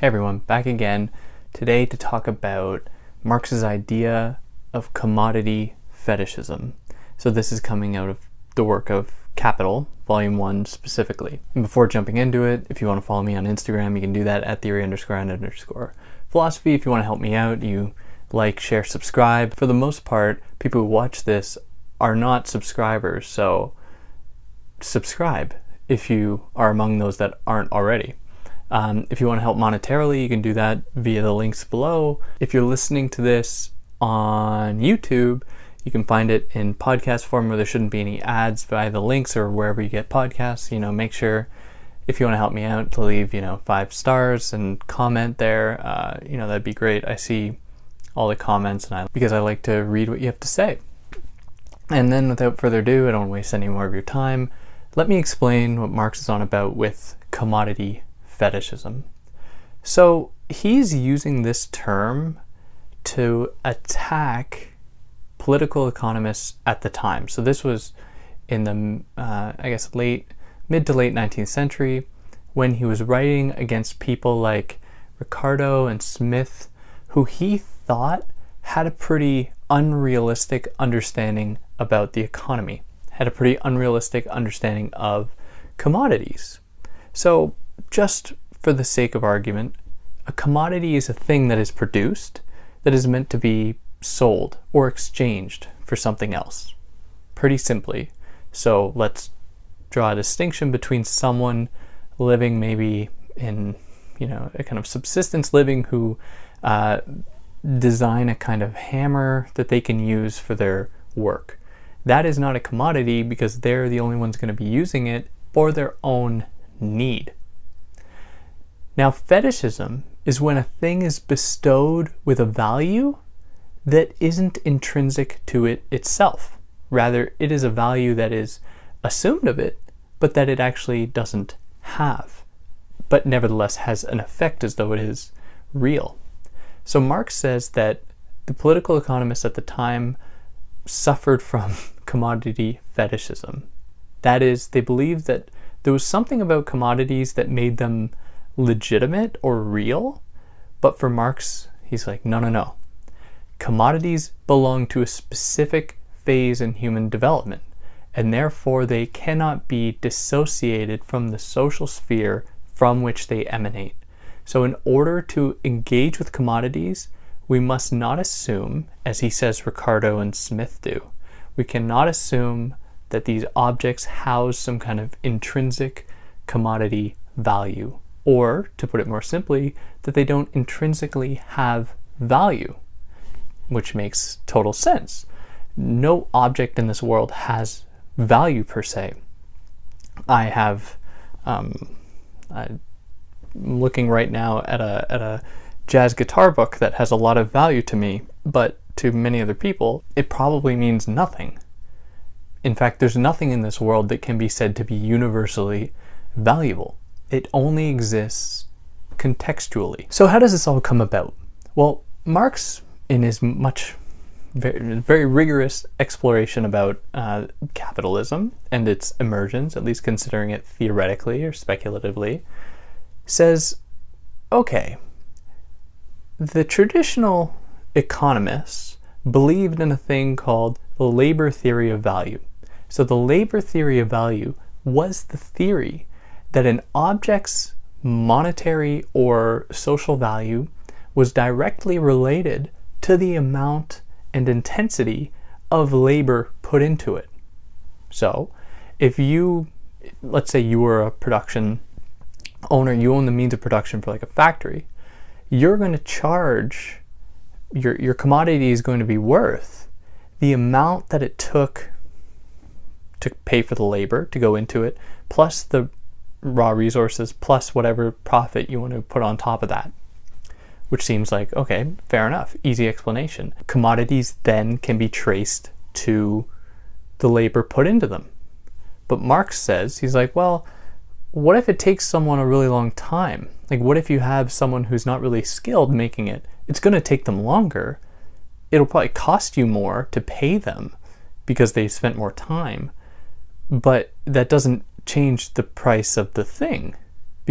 Hey everyone, back again today to talk about Marx's idea of commodity fetishism. So this is coming out of the work of Capital, Volume 1 specifically. And before jumping into it, if you want to follow me on Instagram, you can do that at theory_and_philosophy. If you want to help me out, you like, share, subscribe. For the most part, people who watch this are not subscribers, so subscribe if you are among those that aren't already. If you want to help monetarily, you can do that via the links below. If you're listening to this on YouTube, you can find it in podcast form where there shouldn't be any ads via the links or wherever you get podcasts. Make sure if you want to help me out to leave, 5 stars and comment there. That'd be great. I see all the comments because I like to read what you have to say. And then without further ado, I don't waste any more of your time. Let me explain what Marx is on about with commodity fetishism. So he's using this term to attack political economists at the time. So this was in the, mid to late 19th century when he was writing against people like Ricardo and Smith, who he thought had a pretty unrealistic understanding about the economy, had a pretty unrealistic understanding of commodities. So just for the sake of argument, a commodity is a thing that is produced that is meant to be sold or exchanged for something else. Pretty simply. So let's draw a distinction between someone living maybe in, a kind of subsistence living who design a kind of hammer that they can use for their work. That is not a commodity because they're the only ones going to be using it for their own need. Now, fetishism is when a thing is bestowed with a value that isn't intrinsic to it itself. Rather, it is a value that is assumed of it, but that it actually doesn't have, but nevertheless has an effect as though it is real. So Marx says that the political economists at the time suffered from commodity fetishism. That is, they believed that there was something about commodities that made them legitimate or real, but for Marx, he's like, no. Commodities belong to a specific phase in human development, and therefore they cannot be dissociated from the social sphere from which they emanate. So in order to engage with commodities, we must not assume, as he says Ricardo and Smith do, we cannot assume that these objects house some kind of intrinsic commodity value, or, to put it more simply, that they don't intrinsically have value, which makes total sense. No object in this world has value per se. I'm looking right now at a jazz guitar book that has a lot of value to me, but to many other people, it probably means nothing. In fact, there's nothing in this world that can be said to be universally valuable. It only exists contextually. So how does this all come about? Well, Marx, in his very rigorous exploration about capitalism and its emergence, at least considering it theoretically or speculatively, says, okay, the traditional economists believed in a thing called the labor theory of value. So the labor theory of value was the theory that an object's monetary or social value was directly related to the amount and intensity of labor put into it. So if let's say you were a production owner, you own the means of production for like a factory, you're going to charge, your commodity is going to be worth the amount that it took to pay for the labor to go into it, plus the raw resources, plus whatever profit you want to put on top of that. Which seems like, okay, fair enough, easy explanation. Commodities then can be traced to the labor put into them. But Marx says, he's like, well, what if it takes someone a really long time? Like, what if you have someone who's not really skilled making it? It's going to take them longer. It'll probably cost you more to pay them because they spent more time. But that doesn't change the price of the thing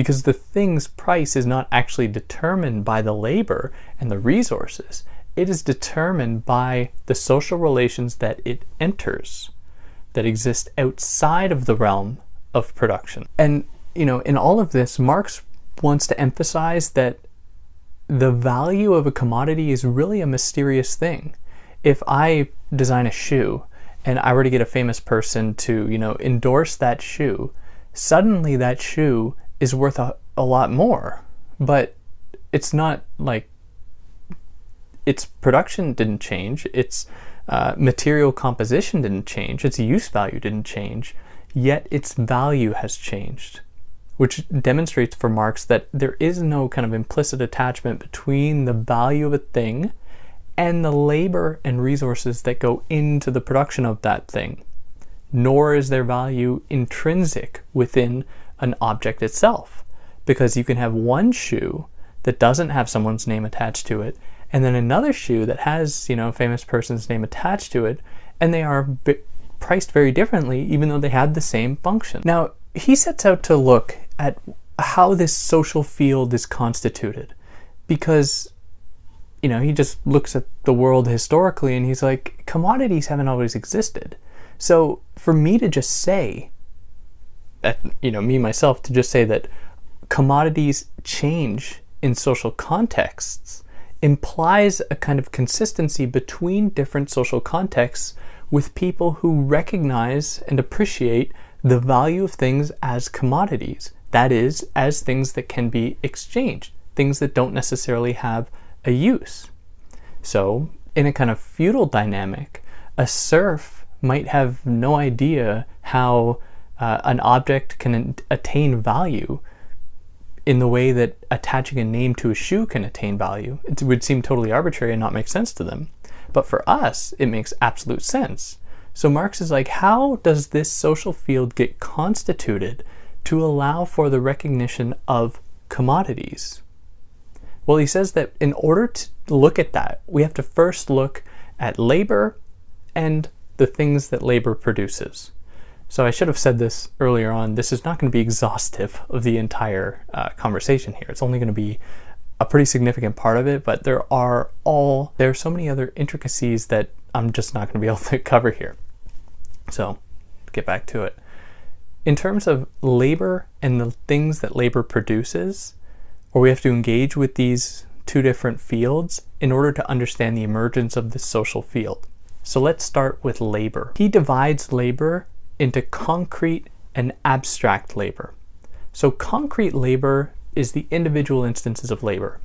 because the thing's price is not actually determined by the labor and the resources. It is determined by the social relations that it enters, that exist outside of the realm of production. And, in all of this, Marx wants to emphasize that the value of a commodity is really a mysterious thing. If I design a shoe and I were to get a famous person to, endorse that shoe, suddenly that shoe is worth a lot more. But it's not like its production didn't change, its material composition didn't change, its use value didn't change, yet its value has changed, which demonstrates for Marx that there is no kind of implicit attachment between the value of a thing and the labor and resources that go into the production of that thing, nor is their value intrinsic within an object itself, because you can have one shoe that doesn't have someone's name attached to it, and then another shoe that has, a famous person's name attached to it, and they are priced very differently, even though they had the same function. Now, he sets out to look at how this social field is constituted, because, he just looks at the world historically and he's like, commodities haven't always existed. So for me to just say that, me myself to just say that commodities change in social contexts implies a kind of consistency between different social contexts with people who recognize and appreciate the value of things as commodities. That is, as things that can be exchanged, things that don't necessarily have a use. So, in a kind of feudal dynamic, a serf might have no idea how an object can attain value in the way that attaching a name to a shoe can attain value. It would seem totally arbitrary and not make sense to them. But for us, it makes absolute sense. So Marx is like, how does this social field get constituted to allow for the recognition of commodities? Well, he says that in order to look at that, we have to first look at labor and the things that labor produces. So I should have said this earlier on. This is not going to be exhaustive of the entire conversation here. It's only going to be a pretty significant part of it, but there are so many other intricacies that I'm just not going to be able to cover here. So, get back to it. In terms of labor and the things that labor produces, or we have to engage with these two different fields in order to understand the emergence of this social field. So let's start with labor. He divides labor into concrete and abstract labor. So concrete labor is the individual instances of labor.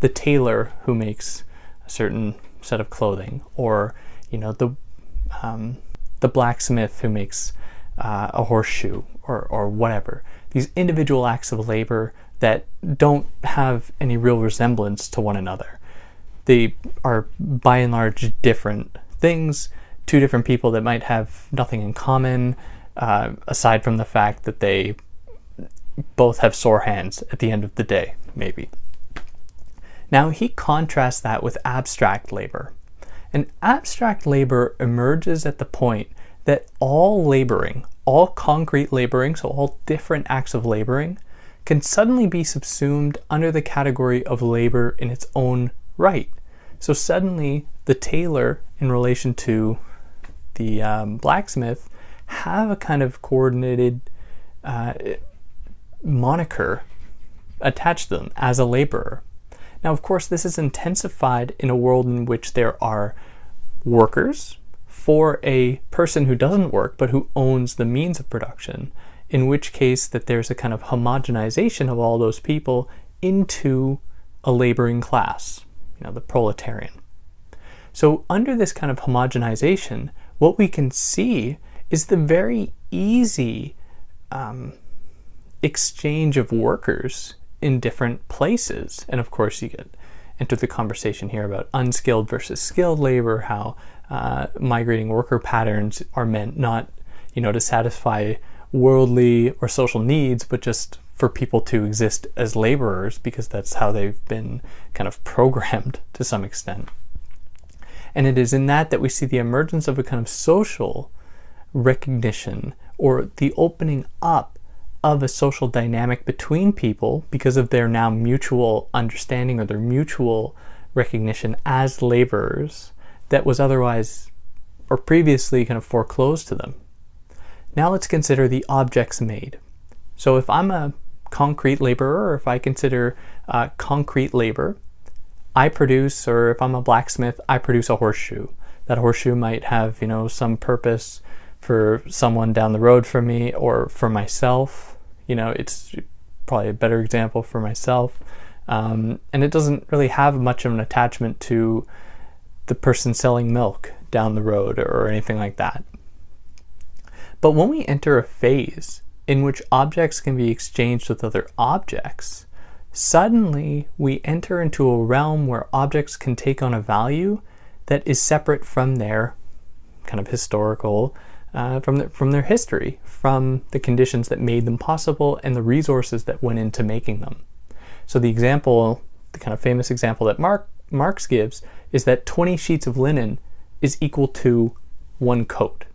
The tailor who makes a certain set of clothing, or the blacksmith who makes a horseshoe, or whatever. These individual acts of labor that don't have any real resemblance to one another. They are by and large different things, two different people that might have nothing in common, aside from the fact that they both have sore hands at the end of the day, maybe. Now he contrasts that with abstract labor. And abstract labor emerges at the point that all laboring, all concrete laboring, so all different acts of laboring, can suddenly be subsumed under the category of labor in its own right. So suddenly the tailor in relation to the blacksmith have a kind of coordinated moniker attached to them as a laborer. Now, of course, this is intensified in a world in which there are workers for a person who doesn't work but who owns the means of production, in which case that there's a kind of homogenization of all those people into a laboring class, the proletarian. So under this kind of homogenization, what we can see is the very easy exchange of workers in different places. And of course, you get into the conversation here about unskilled versus skilled labor, how migrating worker patterns are meant not, to satisfy worldly or social needs, but just for people to exist as laborers, because that's how they've been kind of programmed to some extent. And it is in that we see the emergence of a kind of social recognition, or the opening up of a social dynamic between people because of their now mutual understanding or their mutual recognition as laborers that was otherwise or previously kind of foreclosed to them. Now let's consider the objects made. So if I'm a concrete laborer, or if I consider concrete labor, I produce, or if I'm a blacksmith, I produce a horseshoe. That horseshoe might have, some purpose for someone down the road from me or for myself. It's probably a better example for myself. And it doesn't really have much of an attachment to the person selling milk down the road or anything like that. But when we enter a phase in which objects can be exchanged with other objects, suddenly we enter into a realm where objects can take on a value that is separate from their kind of historical, from their history, from the conditions that made them possible and the resources that went into making them. So the kind of famous example that Marx gives is that 20 sheets of linen is equal to 1 coat.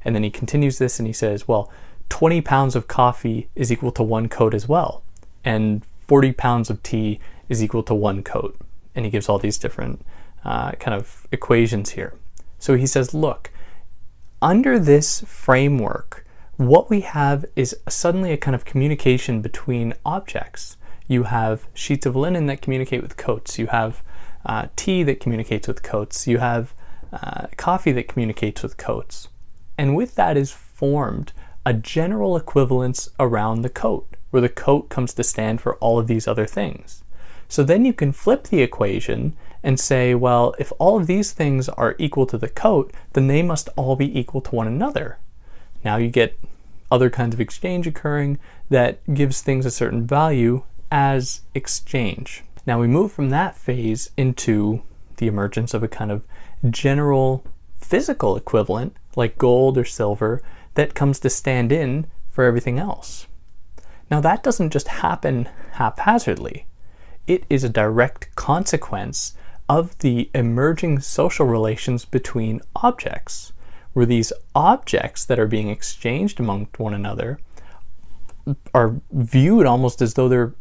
And then he continues this and he says, well, 20 pounds of coffee is equal to 1 coat as well. And 40 pounds of tea is equal to 1 coat. And he gives all these different kind of equations here. So he says, look, under this framework, what we have is suddenly a kind of communication between objects. You have sheets of linen that communicate with coats. You have tea that communicates with coats. You have coffee that communicates with coats. And with that is formed a general equivalence around the coat, where the coat comes to stand for all of these other things. So then you can flip the equation and say, well, if all of these things are equal to the coat, then they must all be equal to one another. Now you get other kinds of exchange occurring that gives things a certain value as exchange. Now we move from that phase into the emergence of a kind of general physical equivalent, like gold or silver, that comes to stand in for everything else. Now that doesn't just happen haphazardly. It is a direct consequence of the emerging social relations between objects, where these objects that are being exchanged among one another are viewed almost as though they're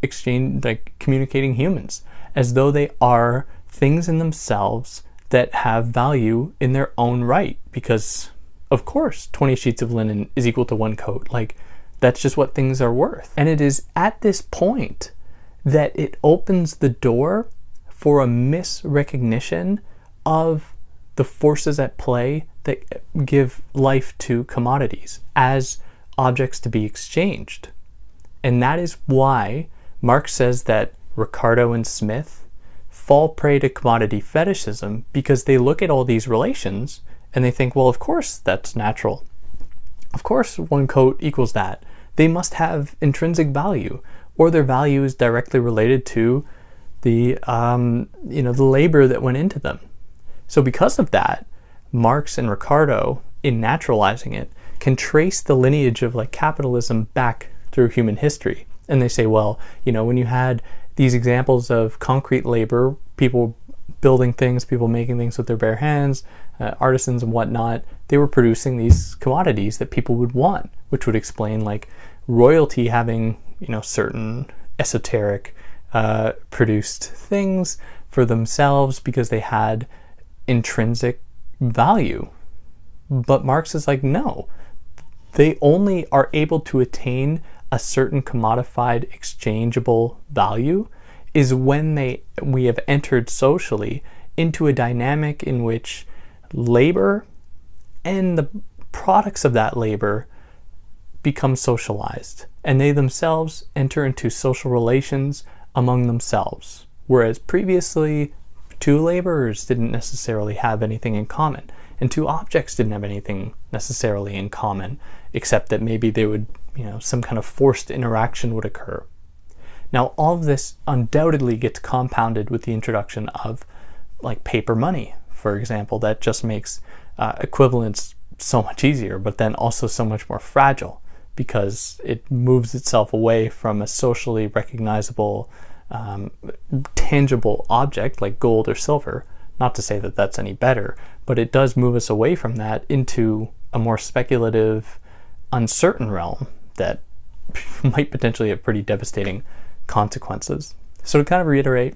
communicating humans, as though they are things in themselves that have value in their own right, because of course 20 sheets of linen is equal to 1 coat. That's just what things are worth. And it is at this point that it opens the door for a misrecognition of the forces at play that give life to commodities as objects to be exchanged. And that is why Marx says that Ricardo and Smith fall prey to commodity fetishism, because they look at all these relations and they think, well, of course that's natural. Of course 1 coat equals that. They must have intrinsic value, or their value is directly related to the labor that went into them. So because of that, Marx and Ricardo, in naturalizing it, can trace the lineage of capitalism back through human history. And they say, well, when you had these examples of concrete labor, people building things, people making things with their bare hands, artisans and whatnot, they were producing these commodities that people would want, which would explain royalty having, certain esoteric produced things for themselves because they had intrinsic value. But Marx is no, they only are able to attain a certain commodified exchangeable value is when we have entered socially into a dynamic in which labor and the products of that labor become socialized, and they themselves enter into social relations among themselves, whereas previously 2 laborers didn't necessarily have anything in common, and 2 objects didn't have anything necessarily in common, except that maybe they would, some kind of forced interaction would occur. Now, all of this undoubtedly gets compounded with the introduction of paper money, for example, that just makes equivalence so much easier, but then also so much more fragile, because it moves itself away from a socially recognizable, tangible object like gold or silver. Not to say that that's any better, but it does move us away from that into a more speculative, uncertain realm that might potentially have pretty devastating consequences. So to kind of reiterate,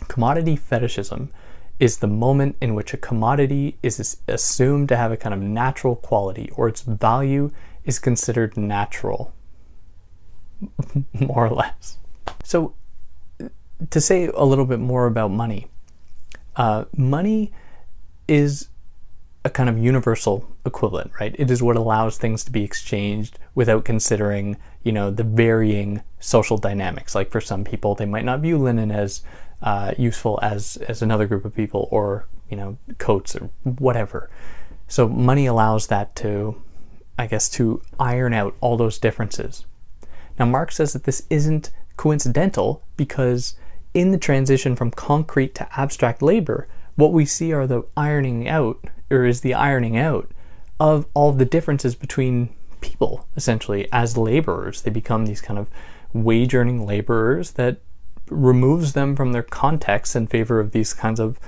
commodity fetishism is the moment in which a commodity is assumed to have a kind of natural quality, or its value is considered natural, more or less. So to say a little bit more about money, money is a kind of universal equivalent, right? It is what allows things to be exchanged without considering, the varying social dynamics. Like for some people, they might not view linen as useful as another group of people, or, coats or whatever. So money allows that to iron out all those differences. Now, Marx says that this isn't coincidental, because in the transition from concrete to abstract labor, what we see are the ironing out of all the differences between people, essentially, as laborers. They become these kind of wage-earning laborers that removes them from their context in favor of these kinds of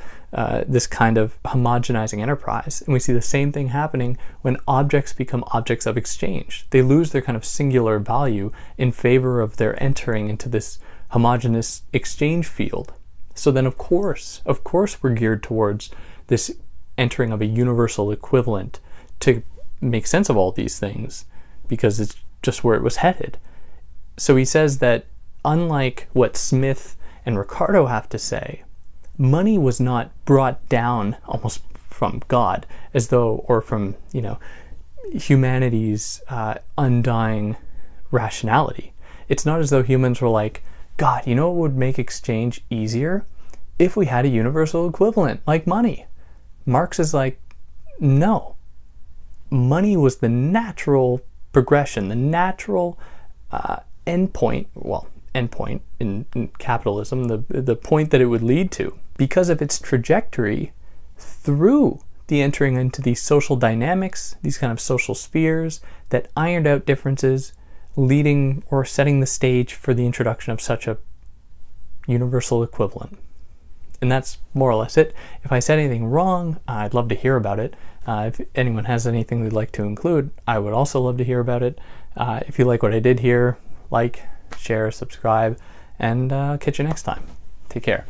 this kind of homogenizing enterprise. And we see the same thing happening when objects become objects of exchange. They lose their kind of singular value in favor of their entering into this homogeneous exchange field. So then, of course, we're geared towards this entering of a universal equivalent to make sense of all these things, because it's just where it was headed. So he says that unlike what Smith and Ricardo have to say, money was not brought down almost from God, as though, or from, humanity's undying rationality. It's not as though humans were like, God, what would make exchange easier? If we had a universal equivalent, like money. Marx is like, no. Money was the natural progression, the natural endpoint in capitalism, the point that it would lead to, because of its trajectory through the entering into these social dynamics, these kind of social spheres that ironed out differences, leading or setting the stage for the introduction of such a universal equivalent. And that's more or less it. If I said anything wrong, I'd love to hear about it. If anyone has anything they'd like to include, I would also love to hear about it. If you like what I did here, like, share, subscribe, and catch you next time. Take care.